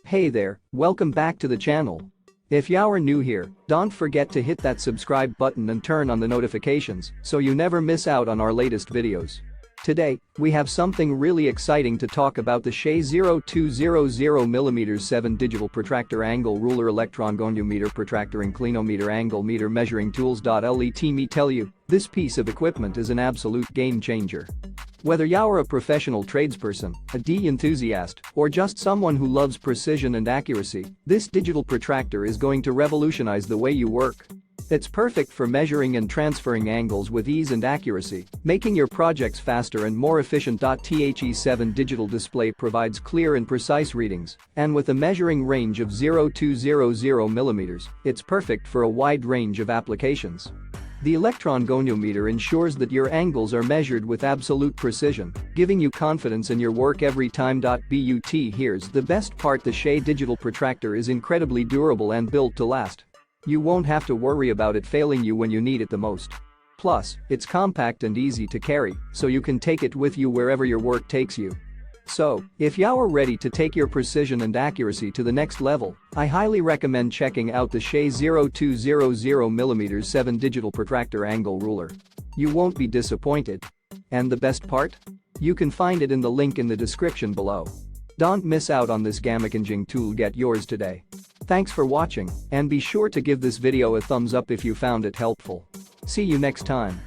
Hey there, welcome back to the channel. If you're new here, don't forget to hit that subscribe button and turn on the notifications so you never miss out on our latest videos. Today, we have something really exciting to talk about: the Shahe 0200mm 7 digital protractor angle ruler electron goniometer protractor inclinometer angle meter measuring tools. Let me tell you, this piece of equipment is an absolute game changer. Whether you're a professional tradesperson, a D enthusiast, or just someone who loves precision and accuracy, this digital protractor is going to revolutionize the way you work. It's perfect for measuring and transferring angles with ease and accuracy, making your projects faster and more efficient. The 7 digital display provides clear and precise readings, and with a measuring range of 0200mm, it's perfect for a wide range of applications. The Electron Goniometer ensures that your angles are measured with absolute precision, giving you confidence in your work every time. But here's the best part: the Shahe digital protractor is incredibly durable and built to last. You won't have to worry about it failing you when you need it the most. Plus, it's compact and easy to carry, so you can take it with you wherever your work takes you. So, if you're ready to take your precision and accuracy to the next level, I highly recommend checking out the Shahe 0200mm 7 digital protractor angle ruler. You won't be disappointed. And the best part? You can find it in the link in the description below. Don't miss out on this game-changing tool. Get yours today. Thanks for watching, and be sure to give this video a thumbs up if you found it helpful. See you next time.